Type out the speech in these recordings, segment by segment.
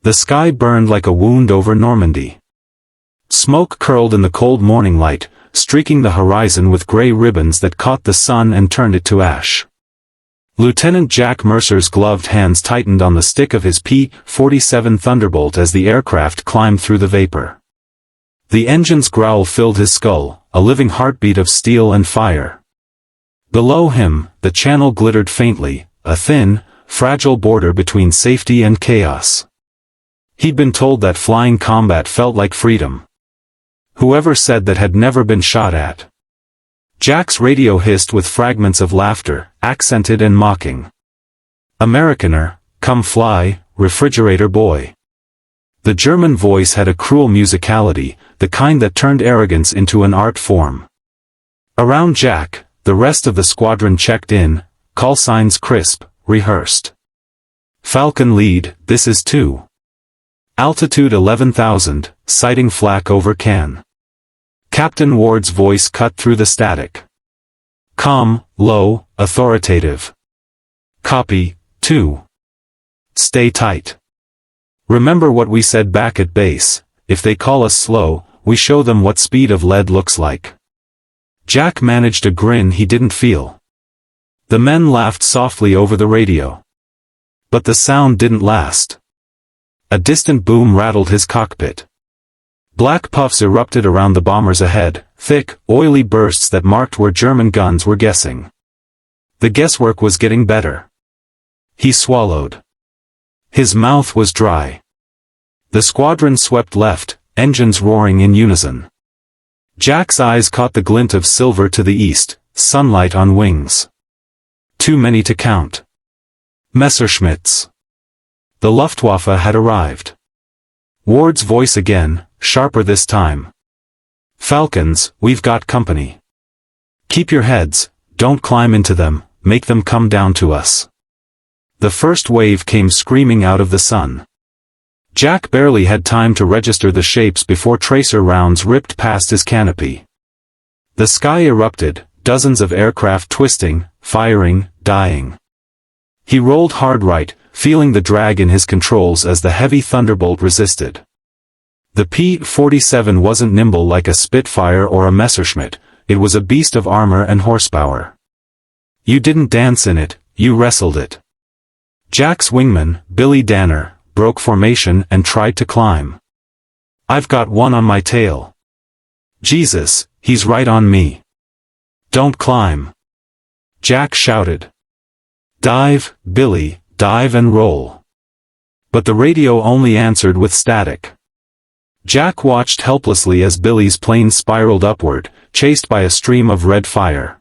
The sky burned like a wound over Normandy. Smoke curled in the cold morning light, streaking the horizon with gray ribbons that caught the sun and turned it to ash. Lieutenant Jack Mercer's gloved hands tightened on the stick of his P-47 Thunderbolt as the aircraft climbed through the vapor. The engine's growl filled his skull, a living heartbeat of steel and fire. Below him, the channel glittered faintly, a thin, fragile border between safety and chaos. He'd been told that flying combat felt like freedom. Whoever said that had never been shot at. Jack's radio hissed with fragments of laughter, accented and mocking. Americaner, come fly, refrigerator boy. The German voice had a cruel musicality, the kind that turned arrogance into an art form. Around Jack, the rest of the squadron checked in, call signs crisp, rehearsed. Falcon lead, this is 2. Altitude 11,000, sighting flak over Cannes. Captain Ward's voice cut through the static. Calm, low, authoritative. Copy, 2. Stay tight. Remember what we said back at base, if they call us slow, we show them what speed of lead looks like. Jack managed a grin he didn't feel. The men laughed softly over the radio. But the sound didn't last. A distant boom rattled his cockpit. Black puffs erupted around the bombers ahead, thick, oily bursts that marked where German guns were guessing. The guesswork was getting better. He swallowed. His mouth was dry. The squadron swept left, engines roaring in unison. Jack's eyes caught the glint of silver to the east, sunlight on wings. Too many to count. Messerschmitts. The Luftwaffe had arrived. Ward's voice again, sharper this time. Falcons, we've got company. Keep your heads, don't climb into them, make them come down to us. The first wave came screaming out of the sun. Jack barely had time to register the shapes before tracer rounds ripped past his canopy. The sky erupted, dozens of aircraft twisting, firing, dying. He rolled hard right, feeling the drag in his controls as the heavy Thunderbolt resisted. The P-47 wasn't nimble like a Spitfire or a Messerschmitt, it was a beast of armor and horsepower. You didn't dance in it, you wrestled it. Jack's wingman, Billy Danner, broke formation and tried to climb. I've got one on my tail. Jesus, he's right on me. Don't climb. Jack shouted. Dive, Billy, dive and roll. But the radio only answered with static. Jack watched helplessly as Billy's plane spiraled upward, chased by a stream of red fire.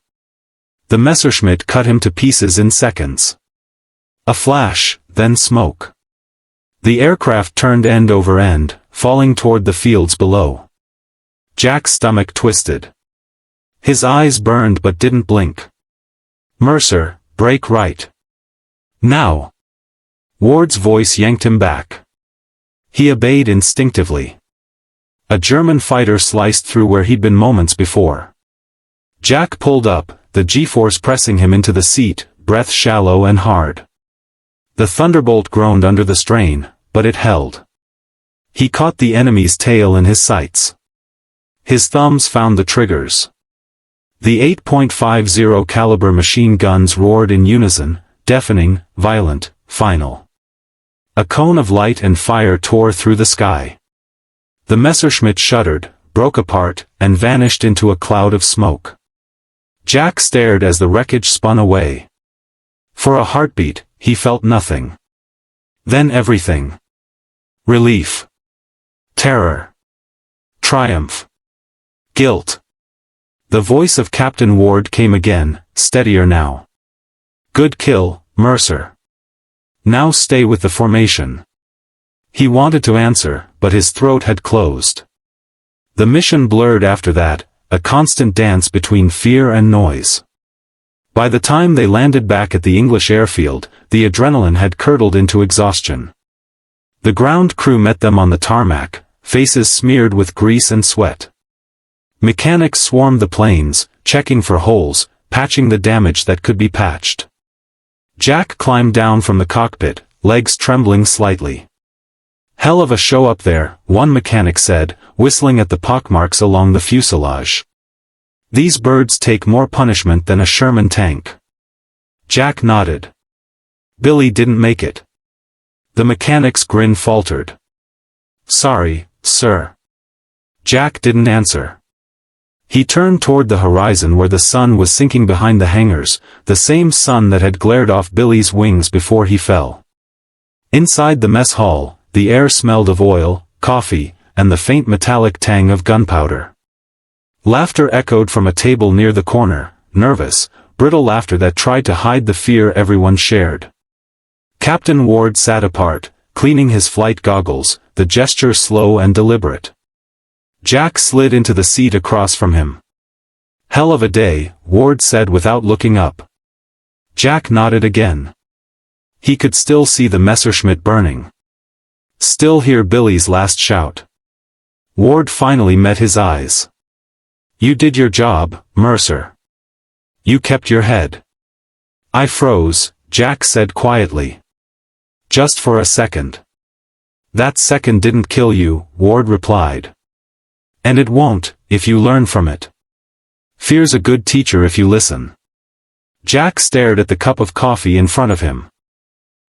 The Messerschmitt cut him to pieces in seconds. A flash, then smoke. The aircraft turned end over end, falling toward the fields below. Jack's stomach twisted. His eyes burned but didn't blink. Mercer, brake right. Now. Ward's voice yanked him back. He obeyed instinctively. A German fighter sliced through where he'd been moments before. Jack pulled up, the G-force pressing him into the seat, breath shallow and hard. The Thunderbolt groaned under the strain, but it held. He caught the enemy's tail in his sights. His thumbs found the triggers. The 8.50 caliber machine guns roared in unison, deafening, violent, final. A cone of light and fire tore through the sky. The Messerschmitt shuddered, broke apart, and vanished into a cloud of smoke. Jack stared as the wreckage spun away. For a heartbeat, he felt nothing. Then everything. Relief. Terror. Triumph. Guilt. The voice of Captain Ward came again, steadier now. Good kill, Mercer. Now stay with the formation. He wanted to answer, but his throat had closed. The mission blurred after that, a constant dance between fear and noise. By the time they landed back at the English airfield, the adrenaline had curdled into exhaustion. The ground crew met them on the tarmac, faces smeared with grease and sweat. Mechanics swarmed the planes, checking for holes, patching the damage that could be patched. Jack climbed down from the cockpit, legs trembling slightly. Hell of a show up there, one mechanic said, whistling at the pockmarks along the fuselage. These birds take more punishment than a Sherman tank. Jack nodded. Billy didn't make it. The mechanic's grin faltered. Sorry, sir. Jack didn't answer. He turned toward the horizon where the sun was sinking behind the hangars, the same sun that had glared off Billy's wings before he fell. Inside the mess hall, the air smelled of oil, coffee, and the faint metallic tang of gunpowder. Laughter echoed from a table near the corner, nervous, brittle laughter that tried to hide the fear everyone shared. Captain Ward sat apart, cleaning his flight goggles, the gesture slow and deliberate. Jack slid into the seat across from him. Hell of a day, Ward said without looking up. Jack nodded again. He could still see the Messerschmitt burning. Still hear Billy's last shout. Ward finally met his eyes. You did your job, Mercer. You kept your head. I froze, Jack said quietly. Just for a second. That second didn't kill you, Ward replied. And it won't, if you learn from it. Fear's a good teacher if you listen. Jack stared at the cup of coffee in front of him.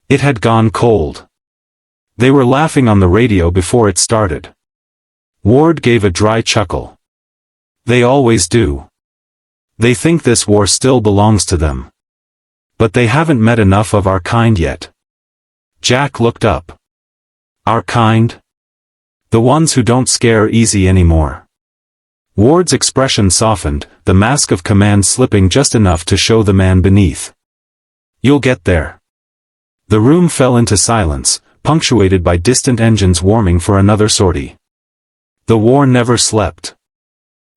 It had gone cold. They were laughing on the radio before it started. Ward gave a dry chuckle. They always do. They think this war still belongs to them. But they haven't met enough of our kind yet. Jack looked up. Our kind? The ones who don't scare easy anymore. Ward's expression softened, the mask of command slipping just enough to show the man beneath. You'll get there. The room fell into silence, punctuated by distant engines warming for another sortie. The war never slept.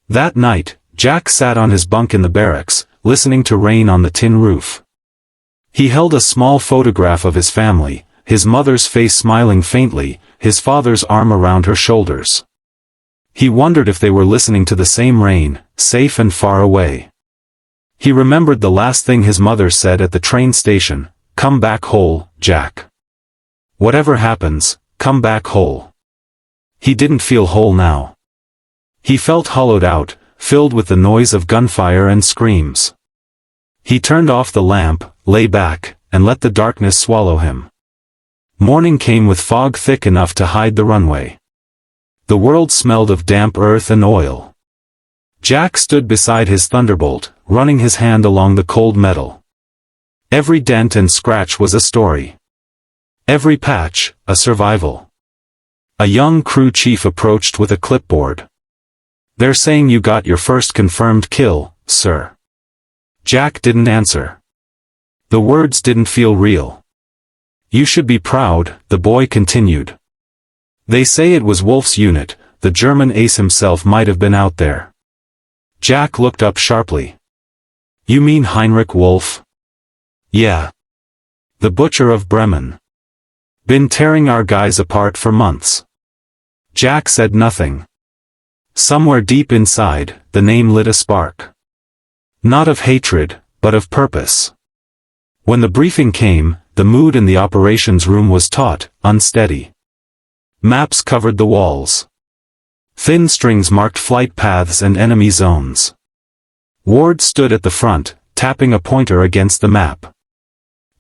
That night, Jack sat on his bunk in the barracks, listening to rain on the tin roof. He held a small photograph of his family, his mother's face smiling faintly, his father's arm around her shoulders. He wondered if they were listening to the same rain, safe and far away. He remembered the last thing his mother said at the train station, "Come back whole, Jack. Whatever happens, come back whole." He didn't feel whole now. He felt hollowed out, filled with the noise of gunfire and screams. He turned off the lamp, lay back, and let the darkness swallow him. Morning came with fog thick enough to hide the runway. The world smelled of damp earth and oil. Jack stood beside his Thunderbolt, running his hand along the cold metal. Every dent and scratch was a story. Every patch, a survival. A young crew chief approached with a clipboard. "They're saying you got your first confirmed kill, sir." Jack didn't answer. The words didn't feel real. "You should be proud," the boy continued. "They say it was Wolf's unit, the German ace himself might have been out there." Jack looked up sharply. "You mean Heinrich Wolf?" "Yeah. The butcher of Bremen. Been tearing our guys apart for months." Jack said nothing. Somewhere deep inside, the name lit a spark. Not of hatred, but of purpose. When the briefing came, the mood in the operations room was taut, unsteady. Maps covered the walls. Thin strings marked flight paths and enemy zones. Ward stood at the front, tapping a pointer against the map.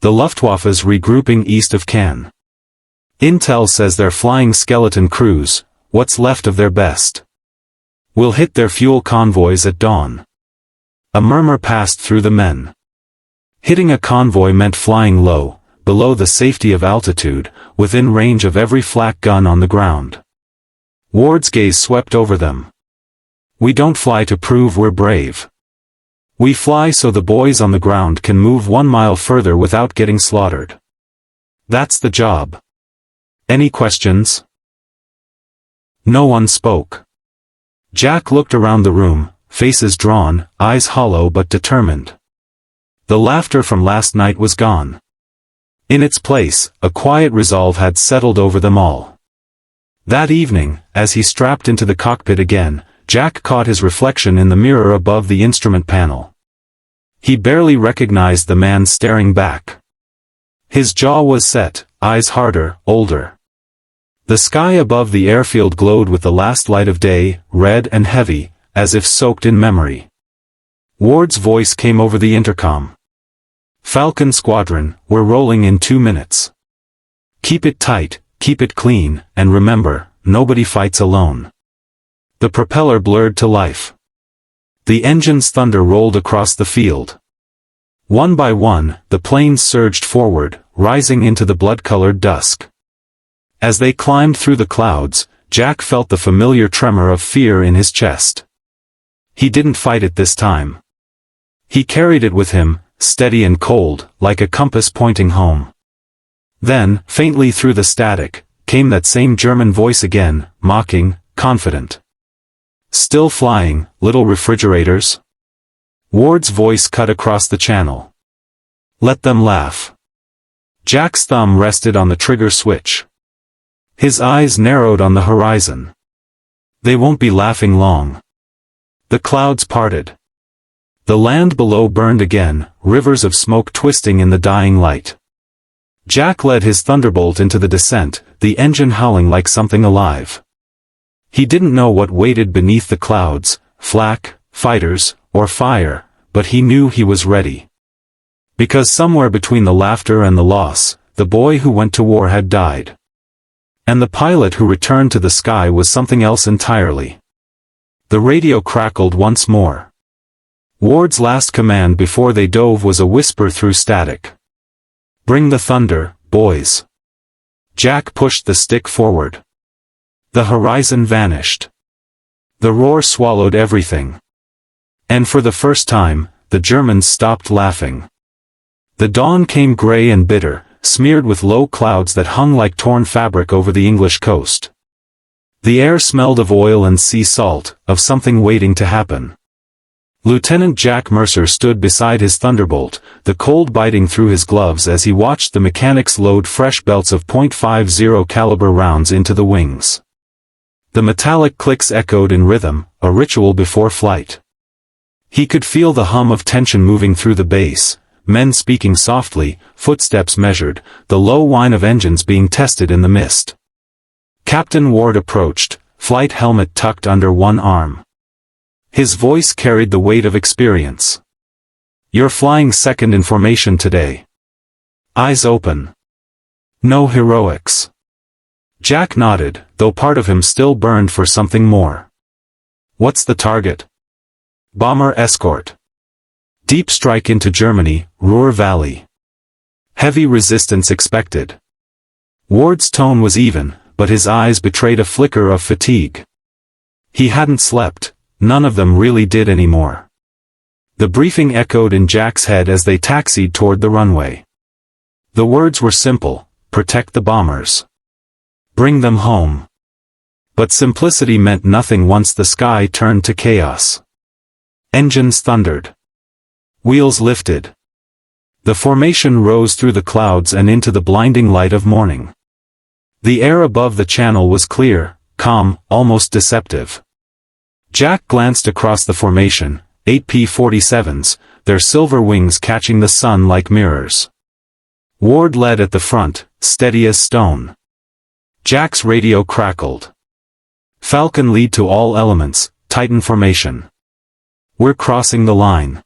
"The Luftwaffe's regrouping east of Cannes. Intel says they're flying skeleton crews, what's left of their best. We'll hit their fuel convoys at dawn." A murmur passed through the men. Hitting a convoy meant flying low, below the safety of altitude, within range of every flak gun on the ground. Ward's gaze swept over them. "We don't fly to prove we're brave. We fly so the boys on the ground can move 1 mile further without getting slaughtered. That's the job. Any questions?" No one spoke. Jack looked around the room, faces drawn, eyes hollow but determined. The laughter from last night was gone. In its place, a quiet resolve had settled over them all. That evening, as he strapped into the cockpit again, Jack caught his reflection in the mirror above the instrument panel. He barely recognized the man staring back. His jaw was set, eyes harder, older. The sky above the airfield glowed with the last light of day, red and heavy, as if soaked in memory. Ward's voice came over the intercom. "Falcon Squadron, we're rolling in 2 minutes. Keep it tight, keep it clean, and remember, nobody fights alone." The propeller blurred to life. The engine's thunder rolled across the field. One by one, the planes surged forward, rising into the blood-colored dusk. As they climbed through the clouds, Jack felt the familiar tremor of fear in his chest. He didn't fight it this time. He carried it with him, steady and cold, like a compass pointing home. Then, faintly through the static, came that same German voice again, mocking, confident. "Still flying, little refrigerators?" Ward's voice cut across the channel. "Let them laugh." Jack's thumb rested on the trigger switch. His eyes narrowed on the horizon. They won't be laughing long. The clouds parted. The land below burned again, rivers of smoke twisting in the dying light. Jack led his Thunderbolt into the descent, the engine howling like something alive. He didn't know what waited beneath the clouds, flak, fighters, or fire, but he knew he was ready. Because somewhere between the laughter and the loss, the boy who went to war had died. And the pilot who returned to the sky was something else entirely. The radio crackled once more. Ward's last command before they dove was a whisper through static. "Bring the thunder, boys." Jack pushed the stick forward. The horizon vanished. The roar swallowed everything. And for the first time, the Germans stopped laughing. The dawn came gray and bitter, smeared with low clouds that hung like torn fabric over the English coast. The air smelled of oil and sea salt, of something waiting to happen. Lieutenant Jack Mercer stood beside his Thunderbolt, the cold biting through his gloves as he watched the mechanics load fresh belts of .50 caliber rounds into the wings. The metallic clicks echoed in rhythm, a ritual before flight. He could feel the hum of tension moving through the base, men speaking softly, footsteps measured, the low whine of engines being tested in the mist. Captain Ward approached, flight helmet tucked under one arm. His voice carried the weight of experience. "You're flying second in formation today. Eyes open. No heroics." Jack nodded, though part of him still burned for something more. "What's the target?" "Bomber escort. Deep strike into Germany, Ruhr Valley. Heavy resistance expected." Ward's tone was even, but his eyes betrayed a flicker of fatigue. He hadn't slept, none of them really did anymore. The briefing echoed in Jack's head as they taxied toward the runway. The words were simple: protect the bombers. Bring them home. But simplicity meant nothing once the sky turned to chaos. Engines thundered. Wheels lifted. The formation rose through the clouds and into the blinding light of morning. The air above the channel was clear, calm, almost deceptive. Jack glanced across the formation, 8 P-47s, their silver wings catching the sun like mirrors. Ward led at the front, steady as stone. Jack's radio crackled. "Falcon lead to all elements, Titan formation. We're crossing the line."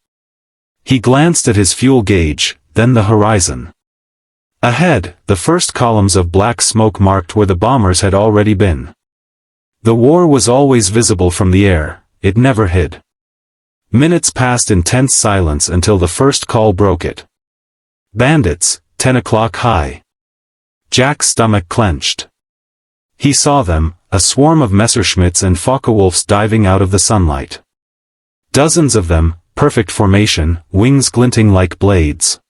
He glanced at his fuel gauge, then the horizon. Ahead, the first columns of black smoke marked where the bombers had already been. The war was always visible from the air, it never hid. Minutes passed in tense silence until the first call broke it. "Bandits, 10 o'clock high." Jack's stomach clenched. He saw them, a swarm of Messerschmitts and Focke-Wulfs diving out of the sunlight. Dozens of them, perfect formation, wings glinting like blades.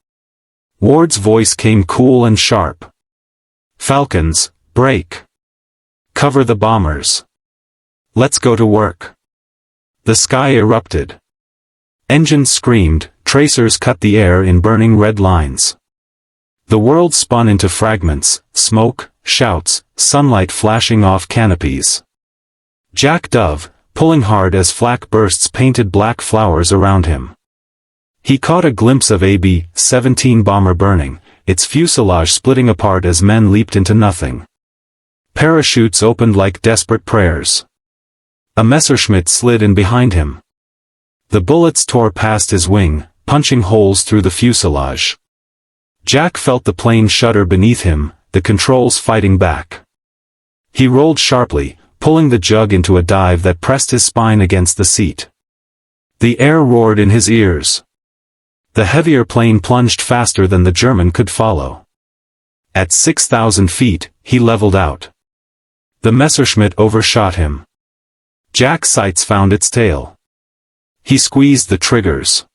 Ward's voice came cool and sharp. "Falcons, break. Cover the bombers. Let's go to work." The sky erupted. Engines screamed, tracers cut the air in burning red lines. The world spun into fragments, smoke, shouts, sunlight flashing off canopies. Jack dove, pulling hard as flak bursts painted black flowers around him. He caught a glimpse of a B-17 bomber burning, its fuselage splitting apart as men leaped into nothing. Parachutes opened like desperate prayers. A Messerschmitt slid in behind him. The bullets tore past his wing, punching holes through the fuselage. Jack felt the plane shudder beneath him, the controls fighting back. He rolled sharply, pulling the jug into a dive that pressed his spine against the seat. The air roared in his ears. The heavier plane plunged faster than the German could follow. At 6,000 feet, he leveled out. The Messerschmitt overshot him. Jack's sights found its tail. He squeezed the triggers.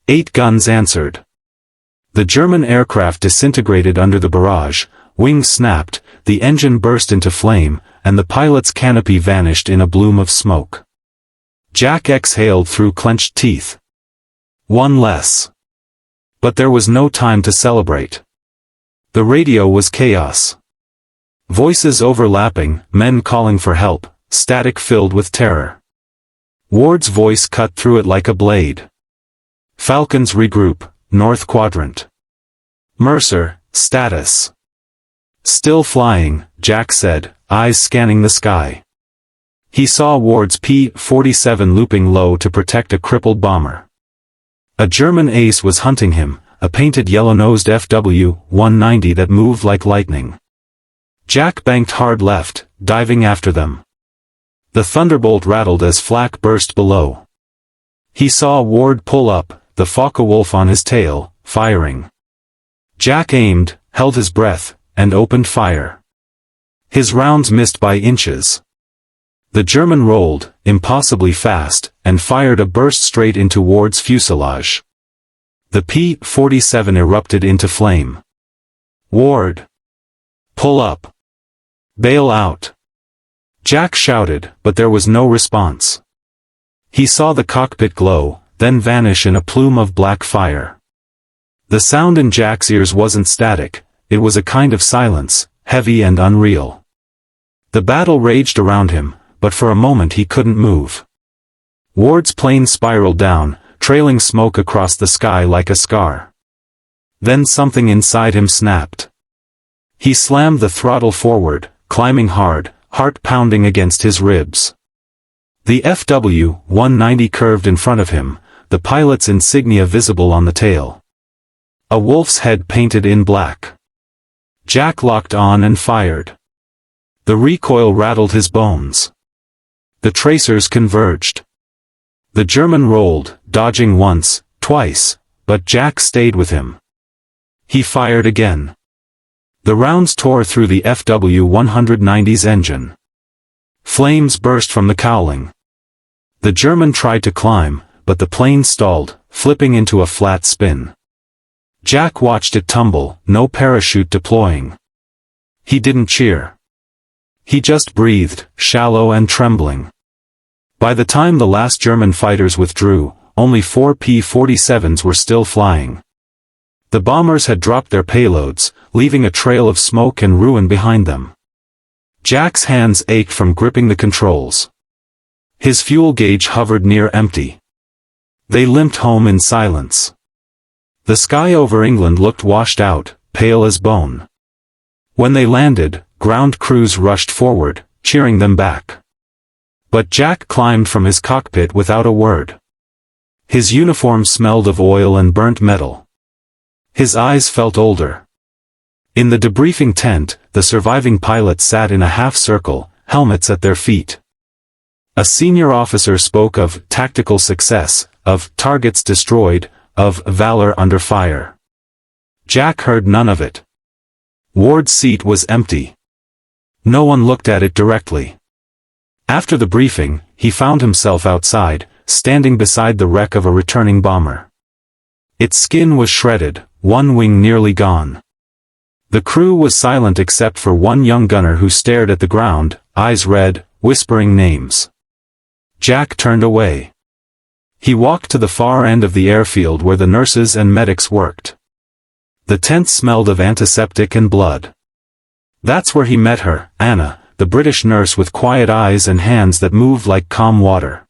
8 guns answered. The German aircraft disintegrated under the barrage, wings snapped, the engine burst into flame, and the pilot's canopy vanished in a bloom of smoke. Jack exhaled through clenched teeth. One less. But there was no time to celebrate. The radio was chaos. Voices overlapping, men calling for help, static filled with terror. Ward's voice cut through it like a blade. Falcons regroup, North Quadrant. Mercer, status. Still flying, Jack said, eyes scanning the sky. He saw Ward's P-47 looping low to protect a crippled bomber. A German ace was hunting him, a painted yellow-nosed FW-190 that moved like lightning. Jack banked hard left, diving after them. The Thunderbolt rattled as flak burst below. He saw Ward pull up, the Focke-Wulf on his tail, firing. Jack aimed, held his breath, and opened fire. His rounds missed by inches. The German rolled, impossibly fast, and fired a burst straight into Ward's fuselage. The P-47 erupted into flame. Ward! Pull up! Bail out! Jack shouted, but there was no response. He saw the cockpit glow, then vanish in a plume of black fire. The sound in Jack's ears wasn't static, it was a kind of silence, heavy and unreal. The battle raged around him, but for a moment he couldn't move. Ward's plane spiraled down, trailing smoke across the sky like a scar. Then something inside him snapped. He slammed the throttle forward, climbing hard, heart pounding against his ribs. The FW-190 curved in front of him, the pilot's insignia visible on the tail. A wolf's head painted in black. Jack locked on and fired. The recoil rattled his bones. The tracers converged. The German rolled, dodging once, twice, but Jack stayed with him. He fired again. The rounds tore through the FW-190's engine. Flames burst from the cowling. The German tried to climb, but the plane stalled, flipping into a flat spin. Jack watched it tumble, no parachute deploying. He didn't cheer. He just breathed, shallow and trembling. By the time the last German fighters withdrew, only 4 P-47s were still flying. The bombers had dropped their payloads, leaving a trail of smoke and ruin behind them. Jack's hands ached from gripping the controls. His fuel gauge hovered near empty. They limped home in silence. The sky over England looked washed out, pale as bone. When they landed, ground crews rushed forward, cheering them back. But Jack climbed from his cockpit without a word. His uniform smelled of oil and burnt metal. His eyes felt older. In the debriefing tent, the surviving pilots sat in a half-circle, helmets at their feet. A senior officer spoke of tactical success, of targets destroyed, of valor under fire. Jack heard none of it. Ward's seat was empty. No one looked at it directly. After the briefing, he found himself outside, standing beside the wreck of a returning bomber. Its skin was shredded, one wing nearly gone. The crew was silent except for one young gunner who stared at the ground, eyes red, whispering names. Jack turned away. He walked to the far end of the airfield where the nurses and medics worked. The tent smelled of antiseptic and blood. That's where he met her, Anna, the British nurse with quiet eyes and hands that moved like calm water.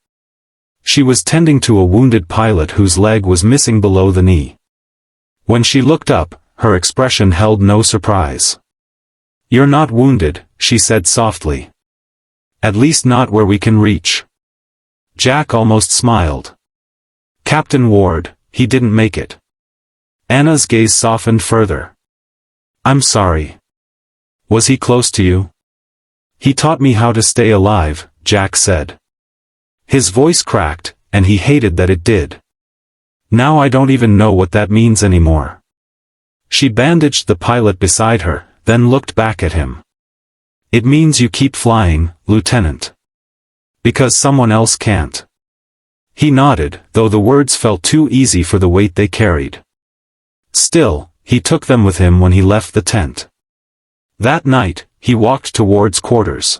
She was tending to a wounded pilot whose leg was missing below the knee. When she looked up, her expression held no surprise. "You're not wounded," she said softly. "At least not where we can reach." Jack almost smiled. "Captain Ward, he didn't make it." Anna's gaze softened further. "I'm sorry. Was he close to you?" "He taught me how to stay alive," Jack said. His voice cracked, and he hated that it did. "Now I don't even know what that means anymore." She bandaged the pilot beside her, then looked back at him. "It means you keep flying, Lieutenant. Because someone else can't." He nodded, though the words felt too easy for the weight they carried. Still, he took them with him when he left the tent. That night, he walked towards quarters.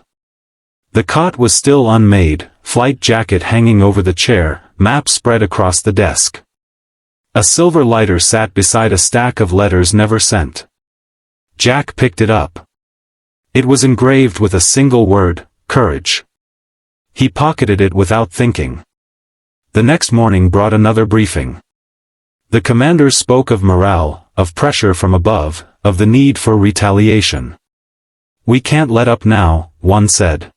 The cot was still unmade, flight jacket hanging over the chair, map spread across the desk. A silver lighter sat beside a stack of letters never sent. Jack picked it up. It was engraved with a single word, courage. He pocketed it without thinking. The next morning brought another briefing. The commanders spoke of morale, of pressure from above, of the need for retaliation. "We can't let up now," one said.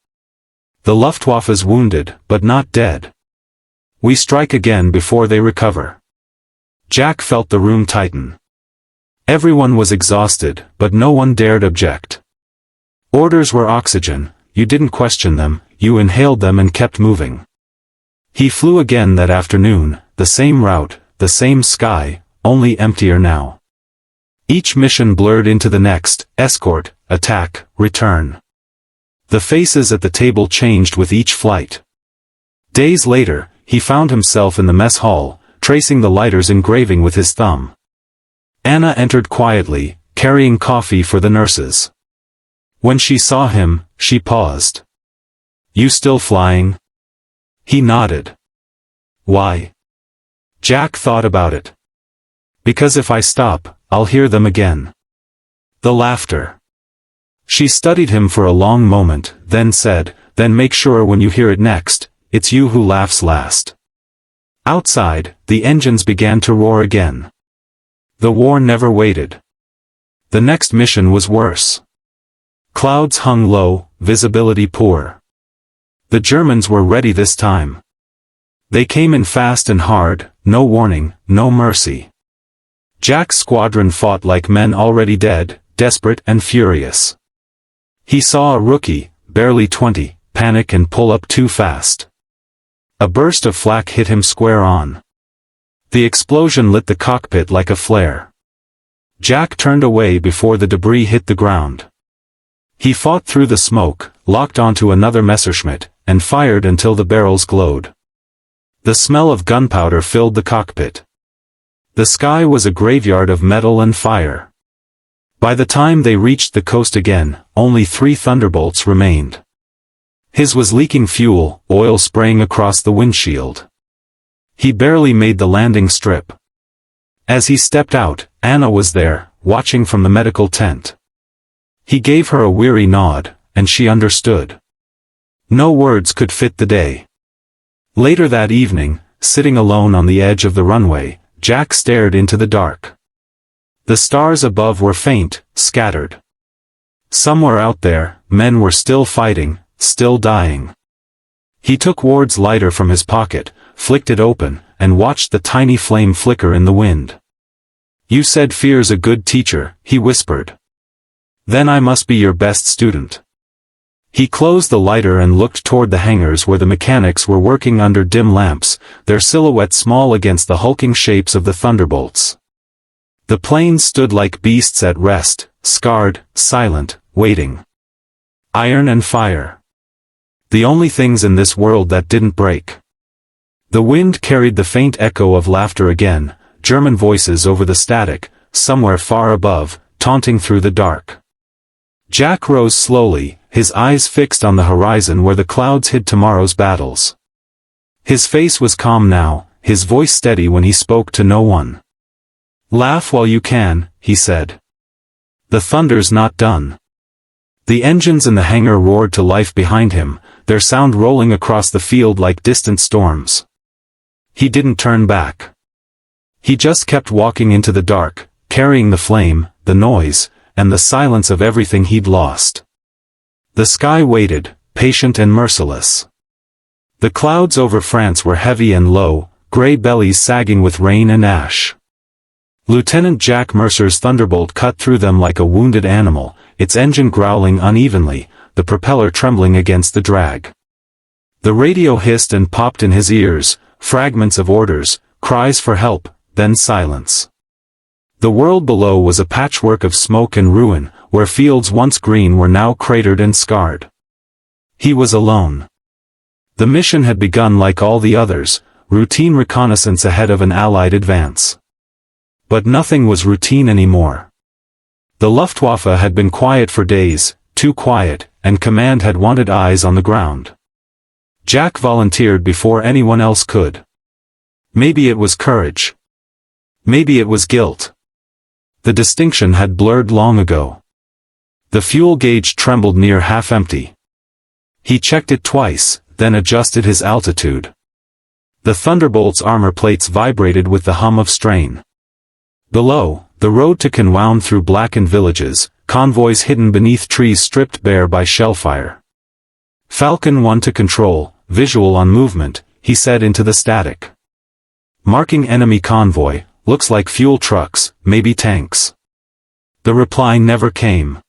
"The Luftwaffe's wounded, but not dead. We strike again before they recover." Jack felt the room tighten. Everyone was exhausted, but no one dared object. Orders were oxygen, you didn't question them, you inhaled them and kept moving. He flew again that afternoon, the same route, the same sky, only emptier now. Each mission blurred into the next: escort, attack, return. The faces at the table changed with each flight. Days later, he found himself in the mess hall, tracing the lighter's engraving with his thumb. Anna entered quietly, carrying coffee for the nurses. When she saw him, she paused. "You still flying?" He nodded. "Why?" Jack thought about it. "Because if I stop, I'll hear them again." The laughter. She studied him for a long moment, then said, "Then make sure when you hear it next, it's you who laughs last." Outside, the engines began to roar again. The war never waited. The next mission was worse. Clouds hung low, visibility poor. The Germans were ready this time. They came in fast and hard, no warning, no mercy. Jack's squadron fought like men already dead, desperate and furious. He saw a rookie, barely 20, panic and pull up too fast. A burst of flak hit him square on. The explosion lit the cockpit like a flare. Jack turned away before the debris hit the ground. He fought through the smoke, locked onto another Messerschmitt, and fired until the barrels glowed. The smell of gunpowder filled the cockpit. The sky was a graveyard of metal and fire. By the time they reached the coast again, only 3 Thunderbolts remained. His was leaking fuel, oil spraying across the windshield. He barely made the landing strip. As he stepped out, Anna was there, watching from the medical tent. He gave her a weary nod, and she understood. No words could fit the day. Later that evening, sitting alone on the edge of the runway, Jack stared into the dark. The stars above were faint, scattered. Somewhere out there, men were still fighting, still dying. He took Ward's lighter from his pocket, flicked it open, and watched the tiny flame flicker in the wind. "You said fear's a good teacher," he whispered. "Then I must be your best student." He closed the lighter and looked toward the hangars where the mechanics were working under dim lamps, their silhouettes small against the hulking shapes of the Thunderbolts. The planes stood like beasts at rest, scarred, silent, waiting. Iron and fire. The only things in this world that didn't break. The wind carried the faint echo of laughter again, German voices over the static, somewhere far above, taunting through the dark. Jack rose slowly, his eyes fixed on the horizon where the clouds hid tomorrow's battles. His face was calm now, his voice steady when he spoke to no one. "Laugh while you can," he said. "The thunder's not done." The engines in the hangar roared to life behind him, their sound rolling across the field like distant storms. He didn't turn back. He just kept walking into the dark, carrying the flame, the noise, and the silence of everything he'd lost. The sky waited, patient and merciless. The clouds over France were heavy and low, grey bellies sagging with rain and ash. Lieutenant Jack Mercer's Thunderbolt cut through them like a wounded animal, its engine growling unevenly, the propeller trembling against the drag. The radio hissed and popped in his ears, fragments of orders, cries for help, then silence. The world below was a patchwork of smoke and ruin, where fields once green were now cratered and scarred. He was alone. The mission had begun like all the others, routine reconnaissance ahead of an Allied advance. But nothing was routine anymore. The Luftwaffe had been quiet for days, too quiet, and command had wanted eyes on the ground. Jack volunteered before anyone else could. Maybe it was courage. Maybe it was guilt. The distinction had blurred long ago. The fuel gauge trembled near half empty. He checked it twice, then adjusted his altitude. The Thunderbolt's armor plates vibrated with the hum of strain. Below, the road to Caen wound through blackened villages, convoys hidden beneath trees stripped bare by shellfire. Falcon 1 to control, visual on movement, he said into the static. Marking enemy convoy, looks like fuel trucks, maybe tanks. The reply never came.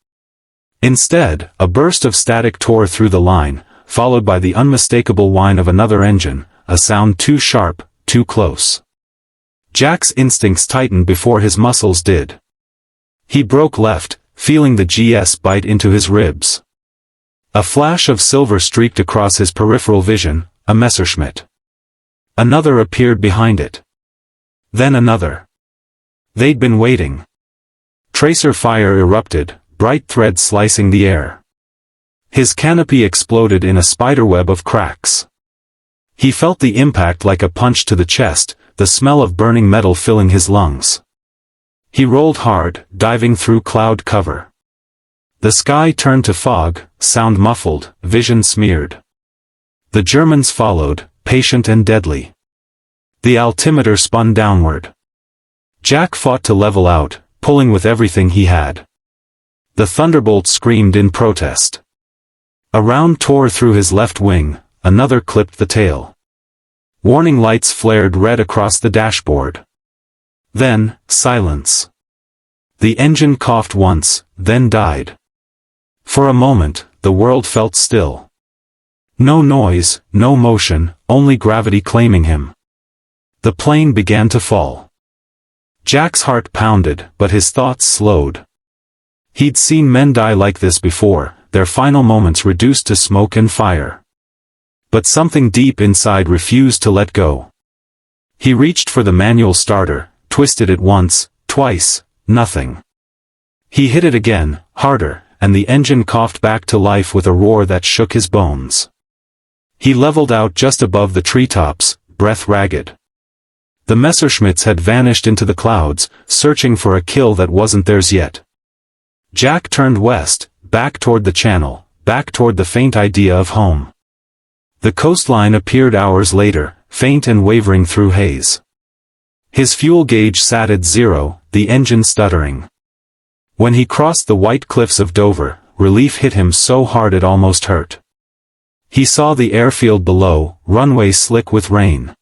Instead, a burst of static tore through the line, followed by the unmistakable whine of another engine, a sound too sharp, too close. Jack's instincts tightened before his muscles did. He broke left, feeling the GS bite into his ribs. A flash of silver streaked across his peripheral vision, a Messerschmitt. Another appeared behind it. Then another. They'd been waiting. Tracer fire erupted, bright threads slicing the air. His canopy exploded in a spiderweb of cracks. He felt the impact like a punch to the chest, the smell of burning metal filling his lungs. He rolled hard, diving through cloud cover. The sky turned to fog, sound muffled, vision smeared. The Germans followed, patient and deadly. The altimeter spun downward. Jack fought to level out, pulling with everything he had. The Thunderbolt screamed in protest. A round tore through his left wing, another clipped the tail. Warning lights flared red across the dashboard. Then, silence. The engine coughed once, then died. For a moment, the world felt still. No noise, no motion, only gravity claiming him. The plane began to fall. Jack's heart pounded, but his thoughts slowed. He'd seen men die like this before, their final moments reduced to smoke and fire. But something deep inside refused to let go. He reached for the manual starter, twisted it once, twice, nothing. He hit it again, harder, and the engine coughed back to life with a roar that shook his bones. He leveled out just above the treetops, breath ragged. The Messerschmitts had vanished into the clouds, searching for a kill that wasn't theirs yet. Jack turned west, back toward the channel, back toward the faint idea of home. The coastline appeared hours later, faint and wavering through haze. His fuel gauge sat at 0, the engine stuttering. When he crossed the white cliffs of Dover, relief hit him so hard it almost hurt. He saw the airfield below, runway slick with rain.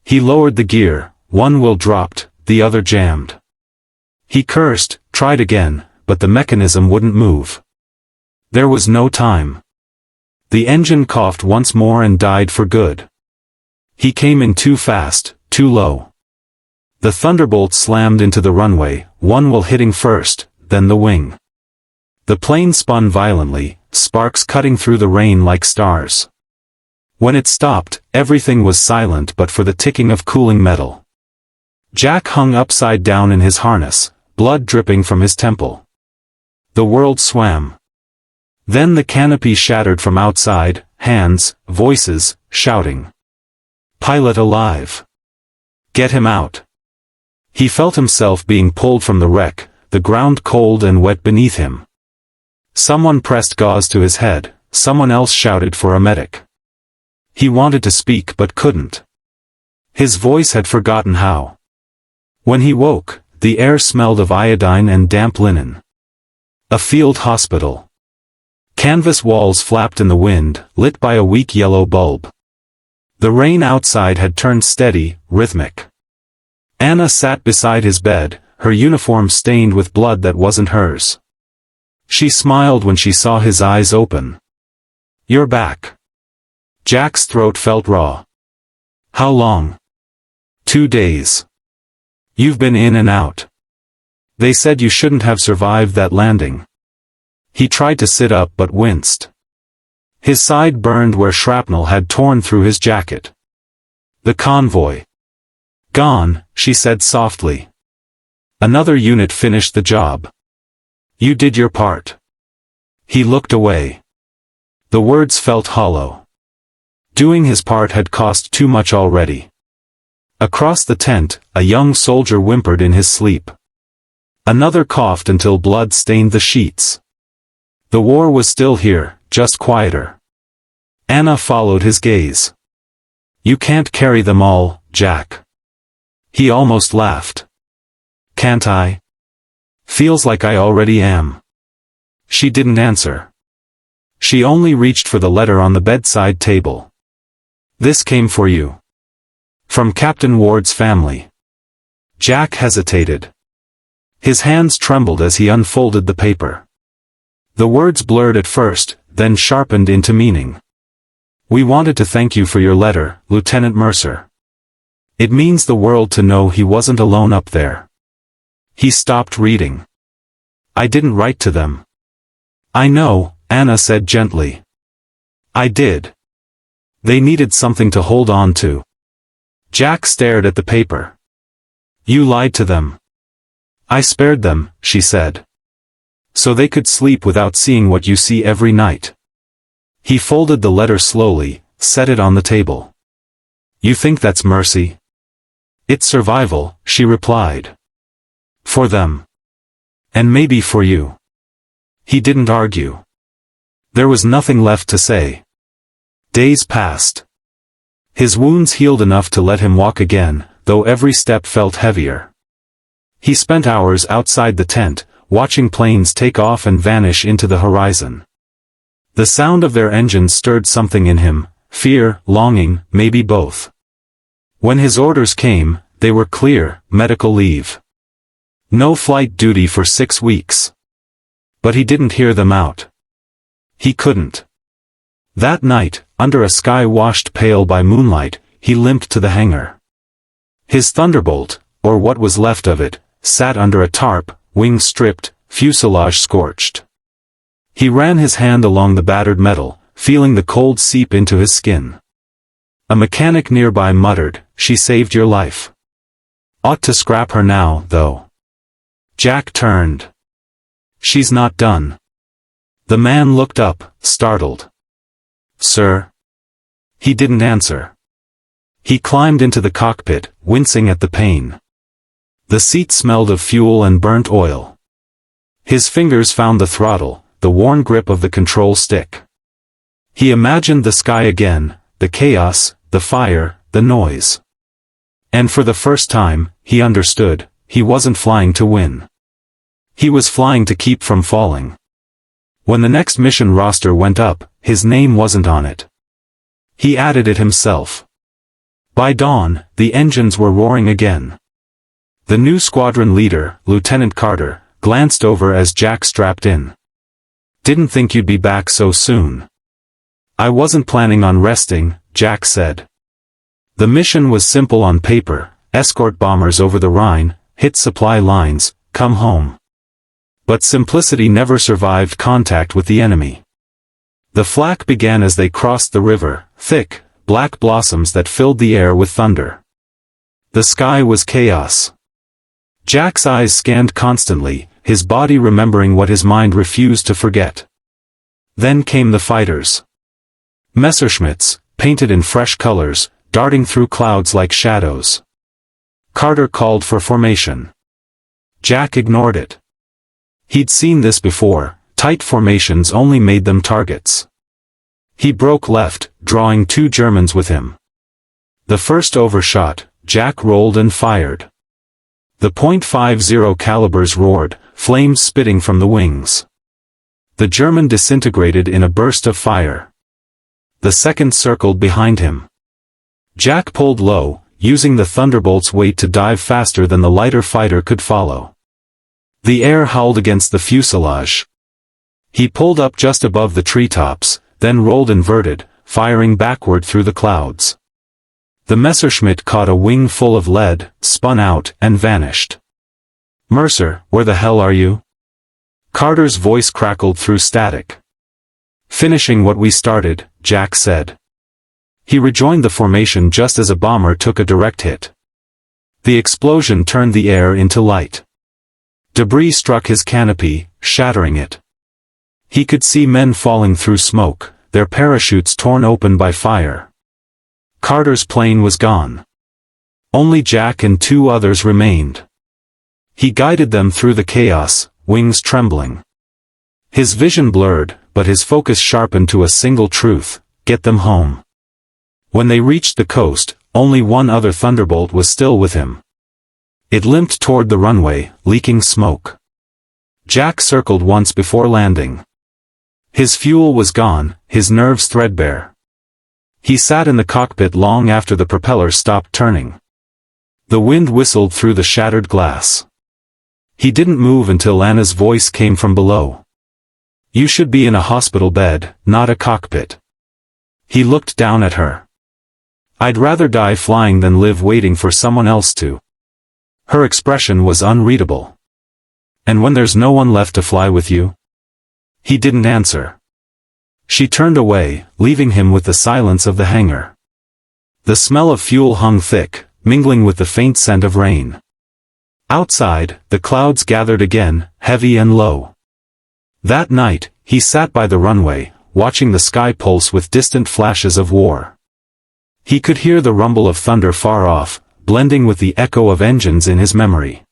He lowered the gear, one wheel dropped, the other jammed. He cursed, tried again, but the mechanism wouldn't move. There was no time. The engine coughed once more and died for good. He came in too fast, too low. The Thunderbolt slammed into the runway, one wheel hitting first, then the wing. The plane spun violently, sparks cutting through the rain like stars. When it stopped, everything was silent but for the ticking of cooling metal. Jack hung upside down in his harness, blood dripping from his temple. The world swam. Then the canopy shattered from outside, hands, voices, shouting. Pilot alive. Get him out. He felt himself being pulled from the wreck, the ground cold and wet beneath him. Someone pressed gauze to his head, someone else shouted for a medic. He wanted to speak but couldn't. His voice had forgotten how. When he woke, the air smelled of iodine and damp linen. A field hospital. Canvas walls flapped in the wind, lit by a weak yellow bulb. The rain outside had turned steady, rhythmic. Anna sat beside his bed, her uniform stained with blood that wasn't hers. She smiled when she saw his eyes open. "You're back." Jack's throat felt raw. "How long?" "2 days. You've been in and out. They said you shouldn't have survived that landing." He tried to sit up but winced. His side burned where shrapnel had torn through his jacket. "The convoy." "Gone," she said softly. "Another unit finished the job. You did your part." He looked away. The words felt hollow. Doing his part had cost too much already. Across the tent, a young soldier whimpered in his sleep. Another coughed until blood stained the sheets. The war was still here, just quieter. Anna followed his gaze. "You can't carry them all, Jack." He almost laughed. "Can't I? Feels like I already am." She didn't answer. She only reached for the letter on the bedside table. "This came for you. From Captain Ward's family." Jack hesitated. His hands trembled as he unfolded the paper. The words blurred at first, then sharpened into meaning. "We wanted to thank you for your letter, Lieutenant Mercer. It means the world to know he wasn't alone up there." He stopped reading. "I didn't write to them." "I know," Anna said gently. "I did. They needed something to hold on to." Jack stared at the paper. "You lied to them." "I spared them," she said. "So they could sleep without seeing what you see every night." He folded the letter slowly, set it on the table. "You think that's mercy?" "It's survival," she replied. "For them. And maybe for you." He didn't argue. There was nothing left to say. Days passed. His wounds healed enough to let him walk again, though every step felt heavier. He spent hours outside the tent, watching planes take off and vanish into the horizon. The sound of their engines stirred something in him, fear, longing, maybe both. When his orders came, they were clear: medical leave. No flight duty for 6 weeks. But he didn't hear them out. He couldn't. That night, under a sky washed pale by moonlight, he limped to the hangar. His Thunderbolt, or what was left of it, sat under a tarp, wings stripped, fuselage scorched. He ran his hand along the battered metal, feeling the cold seep into his skin. A mechanic nearby muttered, "She saved your life. Ought to scrap her now, though." Jack turned. "She's not done." The man looked up, startled. "Sir?" He didn't answer. He climbed into the cockpit, wincing at the pain. The seat smelled of fuel and burnt oil. His fingers found the throttle, the worn grip of the control stick. He imagined the sky again, the chaos, the fire, the noise. And for the first time, he understood, he wasn't flying to win. He was flying to keep from falling. When the next mission roster went up, his name wasn't on it. He added it himself. By dawn, the engines were roaring again. The new squadron leader, Lieutenant Carter, glanced over as Jack strapped in. "Didn't think you'd be back so soon." "I wasn't planning on resting," Jack said. The mission was simple on paper: escort bombers over the Rhine, hit supply lines, come home. But simplicity never survived contact with the enemy. The flak began as they crossed the river, thick, black blossoms that filled the air with thunder. The sky was chaos. Jack's eyes scanned constantly, his body remembering what his mind refused to forget. Then came the fighters. Messerschmitts, painted in fresh colors, darting through clouds like shadows. Carter called for formation. Jack ignored it. He'd seen this before: tight formations only made them targets. He broke left, drawing 2 Germans with him. The first overshot, Jack rolled and fired. The .50 calibers roared, flames spitting from the wings. The German disintegrated in a burst of fire. The second circled behind him. Jack pulled low, using the Thunderbolt's weight to dive faster than the lighter fighter could follow. The air howled against the fuselage. He pulled up just above the treetops, then rolled inverted, firing backward through the clouds. The Messerschmitt caught a wing full of lead, spun out, and vanished. "Mercer, where the hell are you?" Carter's voice crackled through static. "Finishing what we started," Jack said. He rejoined the formation just as a bomber took a direct hit. The explosion turned the air into light. Debris struck his canopy, shattering it. He could see men falling through smoke, their parachutes torn open by fire. Carter's plane was gone. Only Jack and two others remained. He guided them through the chaos, wings trembling. His vision blurred, but his focus sharpened to a single truth: get them home. When they reached the coast, only one other Thunderbolt was still with him. It limped toward the runway, leaking smoke. Jack circled once before landing. His fuel was gone, his nerves threadbare. He sat in the cockpit long after the propeller stopped turning. The wind whistled through the shattered glass. He didn't move until Anna's voice came from below. "You should be in a hospital bed, not a cockpit." He looked down at her. "I'd rather die flying than live waiting for someone else to." Her expression was unreadable. "And when there's no one left to fly with you?" He didn't answer. She turned away, leaving him with the silence of the hangar. The smell of fuel hung thick, mingling with the faint scent of rain. Outside, the clouds gathered again, heavy and low. That night, he sat by the runway, watching the sky pulse with distant flashes of war. He could hear the rumble of thunder far off, blending with the echo of engines in his memory.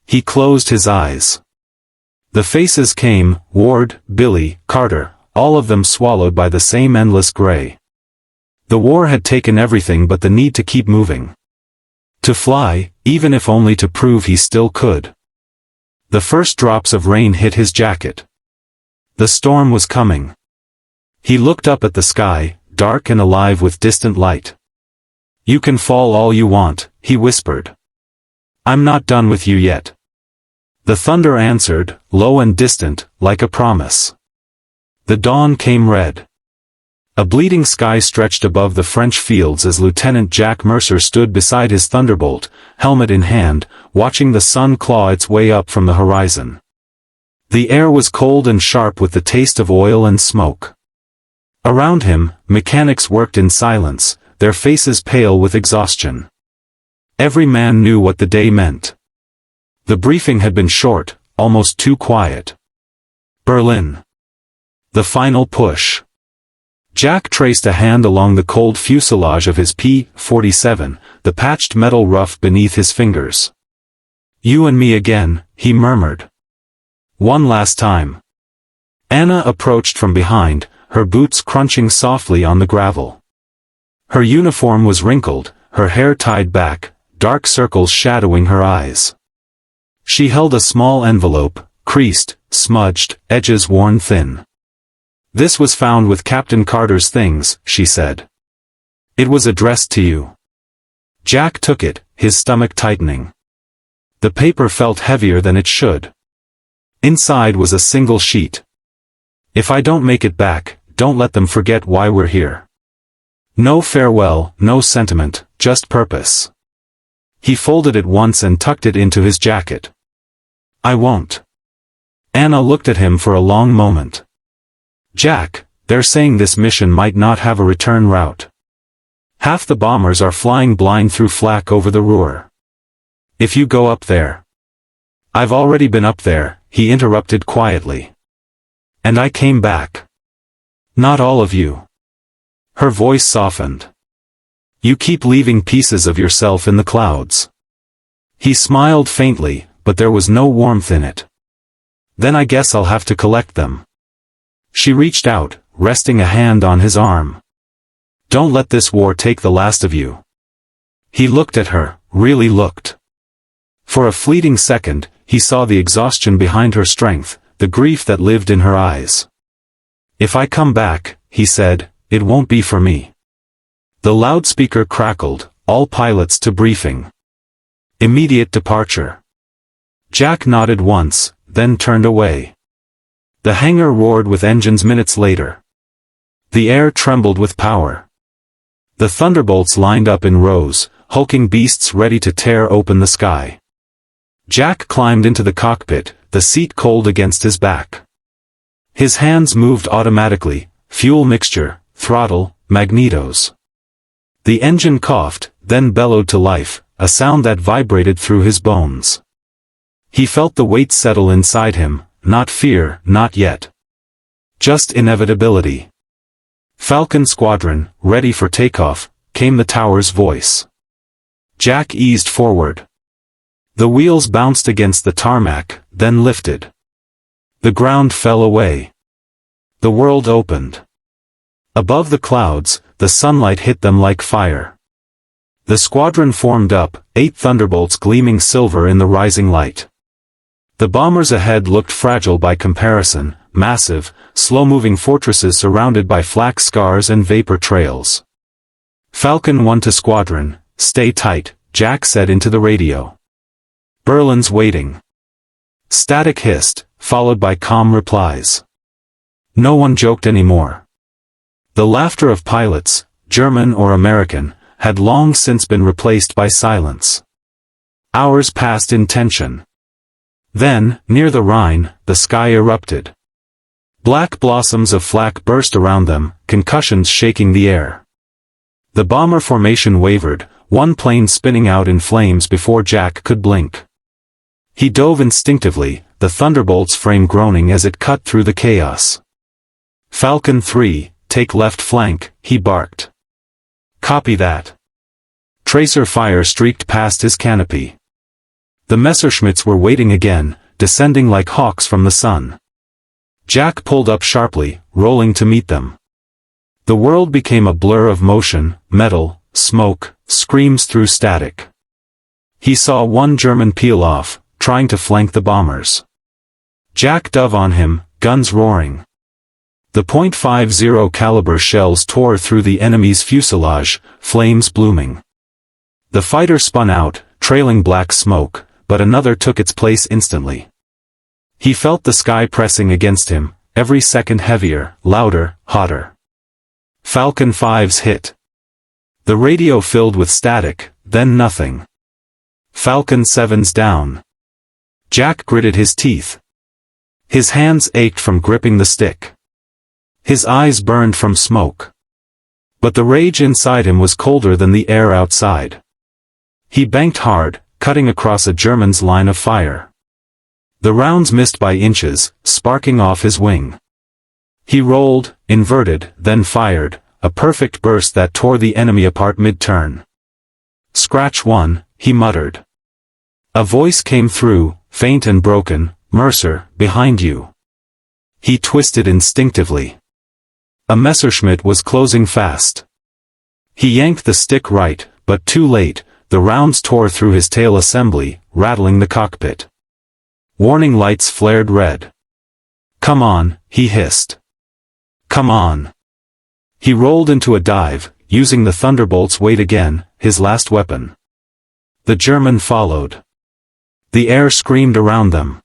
He closed his eyes. The faces came: Ward, Billy, Carter, all of them swallowed by the same endless gray. The war had taken everything but the need to keep moving. To fly, even if only to prove he still could. The first drops of rain hit his jacket. The storm was coming. He looked up at the sky, dark and alive with distant light. "You can fall all you want," he whispered. "I'm not done with you yet." The thunder answered, low and distant, like a promise. The dawn came red. A bleeding sky stretched above the French fields as Lieutenant Jack Mercer stood beside his Thunderbolt, helmet in hand, watching the sun claw its way up from the horizon. The air was cold and sharp with the taste of oil and smoke. Around him, mechanics worked in silence, their faces pale with exhaustion. Every man knew what the day meant. The briefing had been short, almost too quiet. Berlin. The final push. Jack traced a hand along the cold fuselage of his P-47, the patched metal rough beneath his fingers. "You and me again," he murmured. "One last time." Anna approached from behind, her boots crunching softly on the gravel. Her uniform was wrinkled, her hair tied back, dark circles shadowing her eyes. She held a small envelope, creased, smudged, edges worn thin. "This was found with Captain Carter's things," she said. "It was addressed to you." Jack took it, his stomach tightening. The paper felt heavier than it should. Inside was a single sheet. "If I don't make it back, don't let them forget why we're here. No farewell, no sentiment, just purpose." He folded it once and tucked it into his jacket. "I won't." Anna looked at him for a long moment. "Jack, they're saying this mission might not have a return route. Half the bombers are flying blind through flak over the Ruhr. If you go up there—" "I've already been up there," he interrupted quietly. "And I came back. Not all of you." Her voice softened. "You keep leaving pieces of yourself in the clouds." He smiled faintly, but there was no warmth in it. "Then I guess I'll have to collect them." She reached out, resting a hand on his arm. "Don't let this war take the last of you." He looked at her, really looked. For a fleeting second, he saw the exhaustion behind her strength, the grief that lived in her eyes. "If I come back," he said, "it won't be for me." The loudspeaker crackled, "All pilots to briefing. Immediate departure." Jack nodded once, then turned away. The hangar roared with engines minutes later. The air trembled with power. The thunderbolts lined up in rows, hulking beasts ready to tear open the sky. Jack climbed into the cockpit, the seat cold against his back. His hands moved automatically, fuel mixture, throttle, magnetos. The engine coughed, then bellowed to life, a sound that vibrated through his bones. He felt the weight settle inside him, not fear, not yet. Just inevitability. "Falcon Squadron, ready for takeoff," came the tower's voice. Jack eased forward. The wheels bounced against the tarmac, then lifted. The ground fell away. The world opened. Above the clouds, the sunlight hit them like fire. The squadron formed up, 8 thunderbolts gleaming silver in the rising light. The bombers ahead looked fragile by comparison, massive, slow-moving fortresses surrounded by flak scars and vapor trails. "Falcon 1 to squadron, stay tight," Jack said into the radio. "Berlin's waiting." Static hissed, followed by calm replies. No one joked anymore. The laughter of pilots, German or American, had long since been replaced by silence. Hours passed in tension. Then, near the Rhine, the sky erupted. Black blossoms of flak burst around them, concussions shaking the air. The bomber formation wavered, one plane spinning out in flames before Jack could blink. He dove instinctively, the Thunderbolt's frame groaning as it cut through the chaos. "Falcon 3, take left flank," he barked. "Copy that." Tracer fire streaked past his canopy. The Messerschmitts were waiting again, descending like hawks from the sun. Jack pulled up sharply, rolling to meet them. The world became a blur of motion, metal, smoke, screams through static. He saw one German peel off, trying to flank the bombers. Jack dove on him, guns roaring. The .50 caliber shells tore through the enemy's fuselage, flames blooming. The fighter spun out, trailing black smoke, but another took its place instantly. He felt the sky pressing against him, every second heavier, louder, hotter. Falcon 5's hit. The radio filled with static, then nothing. Falcon 7's down. Jack gritted his teeth. His hands ached from gripping the stick. His eyes burned from smoke. But the rage inside him was colder than the air outside. He banked hard, cutting across a German's line of fire. The rounds missed by inches, sparking off his wing. He rolled, inverted, then fired, a perfect burst that tore the enemy apart mid-turn. "Scratch 1, he muttered. A voice came through, faint and broken, "Mercer, behind you." He twisted instinctively. A Messerschmitt was closing fast. He yanked the stick right, but too late. The rounds tore through his tail assembly, rattling the cockpit. Warning lights flared red. "Come on," he hissed. "Come on." He rolled into a dive, using the Thunderbolt's weight again, his last weapon. The German followed. The air screamed around them.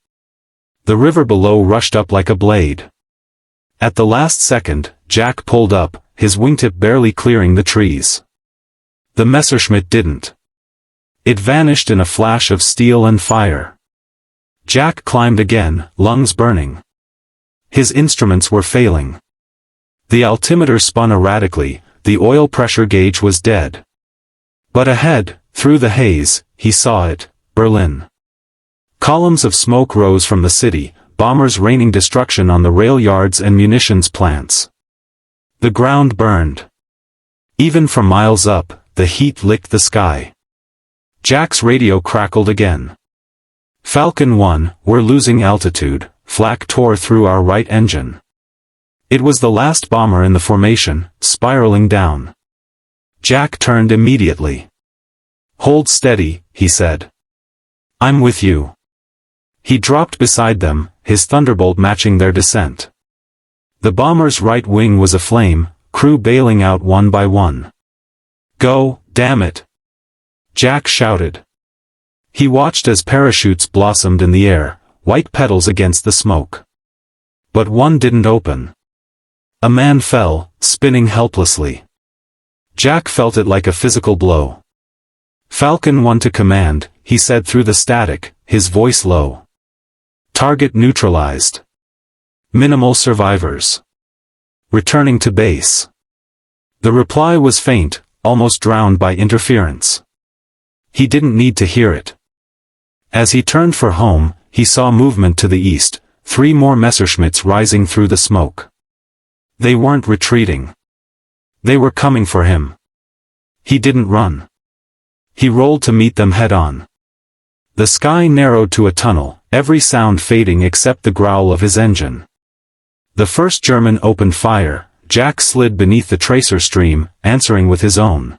The river below rushed up like a blade. At the last second, Jack pulled up, his wingtip barely clearing the trees. The Messerschmitt didn't. It vanished in a flash of steel and fire. Jack climbed again, lungs burning. His instruments were failing. The altimeter spun erratically, the oil pressure gauge was dead. But ahead, through the haze, he saw it, Berlin. Columns of smoke rose from the city, bombers raining destruction on the rail yards and munitions plants. The ground burned. Even from miles up, the heat licked the sky. Jack's radio crackled again. "Falcon 1, we're losing altitude," flak tore through our right engine. It was the last bomber in the formation, spiraling down. Jack turned immediately. "Hold steady," he said. "I'm with you." He dropped beside them, his Thunderbolt matching their descent. The bomber's right wing was aflame, crew bailing out one by one. "Go, damn it!" Jack shouted. He watched as parachutes blossomed in the air, white petals against the smoke. But one didn't open. A man fell, spinning helplessly. Jack felt it like a physical blow. "Falcon 1 to command," he said through the static, his voice low. "Target neutralized. Minimal survivors. Returning to base." The reply was faint, almost drowned by interference. He didn't need to hear it. As he turned for home, he saw movement to the east, 3 more Messerschmitts rising through the smoke. They weren't retreating. They were coming for him. He didn't run. He rolled to meet them head-on. The sky narrowed to a tunnel, every sound fading except the growl of his engine. The first German opened fire. Jack slid beneath the tracer stream, answering with his own.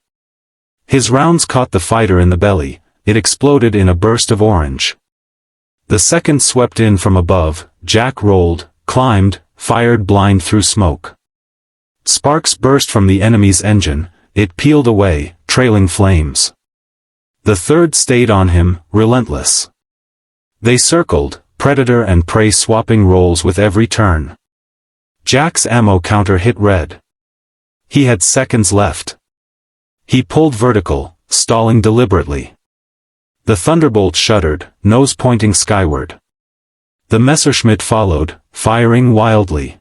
His rounds caught the fighter in the belly. It exploded in a burst of orange. The second swept in from above. Jack rolled, climbed, fired blind through smoke. Sparks burst from the enemy's engine. It peeled away, trailing flames. The third stayed on him, relentless. They circled, predator and prey swapping roles with every turn. Jack's ammo counter hit red. He had seconds left. He pulled vertical, stalling deliberately. The Thunderbolt shuddered, nose pointing skyward. The Messerschmitt followed, firing wildly.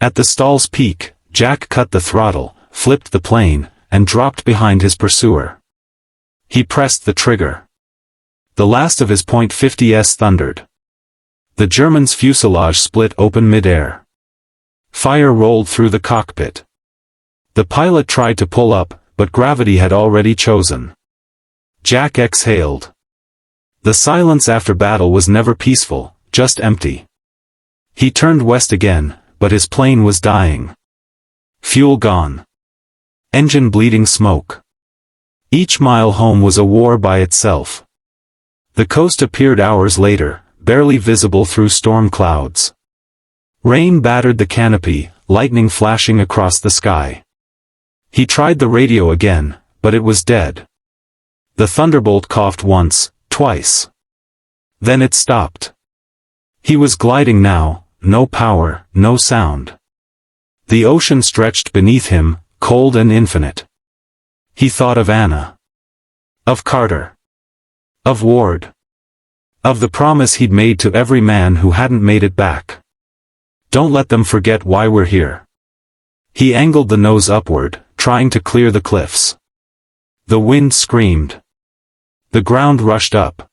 At the stall's peak, Jack cut the throttle, flipped the plane, and dropped behind his pursuer. He pressed the trigger. The last of his .50s thundered. The German's fuselage split open mid-air. Fire rolled through the cockpit. The pilot tried to pull up, but gravity had already chosen. Jack exhaled. The silence after battle was never peaceful, just empty. He turned west again, but his plane was dying. Fuel gone. Engine bleeding smoke. Each mile home was a war by itself. The coast appeared hours later, barely visible through storm clouds. Rain battered the canopy, lightning flashing across the sky. He tried the radio again, but it was dead. The Thunderbolt coughed once, twice. Then it stopped. He was gliding now, no power, no sound. The ocean stretched beneath him, cold and infinite. He thought of Anna. Of Carter. Of Ward. Of the promise he'd made to every man who hadn't made it back. Don't let them forget why we're here. He angled the nose upward, trying to clear the cliffs. The wind screamed. The ground rushed up.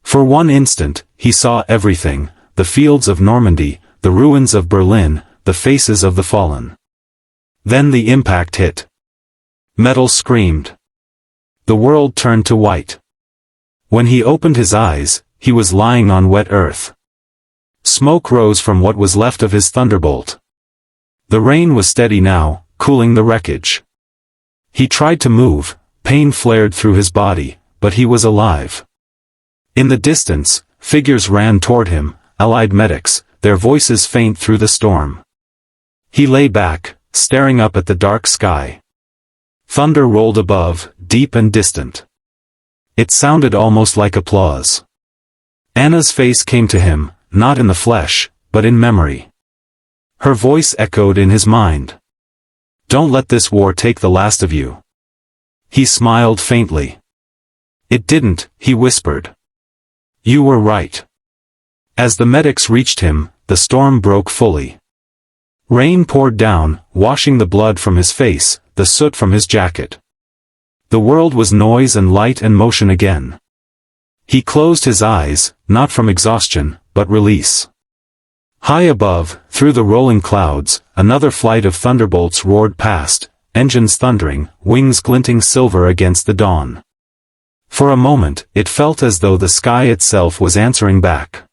For one instant, he saw everything, the fields of Normandy, the ruins of Berlin, the faces of the fallen. Then the impact hit. Metal screamed. The world turned to white. When he opened his eyes, he was lying on wet earth. Smoke rose from what was left of his Thunderbolt. The rain was steady now, cooling the wreckage. He tried to move, pain flared through his body, but he was alive. In the distance, figures ran toward him, Allied medics, their voices faint through the storm. He lay back, staring up at the dark sky. Thunder rolled above, deep and distant. It sounded almost like applause. Anna's face came to him, not in the flesh, but in memory. Her voice echoed in his mind. "Don't let this war take the last of you." He smiled faintly. "It didn't," he whispered. "You were right." As the medics reached him, the storm broke fully. Rain poured down, washing the blood from his face, the soot from his jacket. The world was noise and light and motion again. He closed his eyes, not from exhaustion, but release. High above, through the rolling clouds, another flight of Thunderbolts roared past, engines thundering, wings glinting silver against the dawn. For a moment, it felt as though the sky itself was answering back.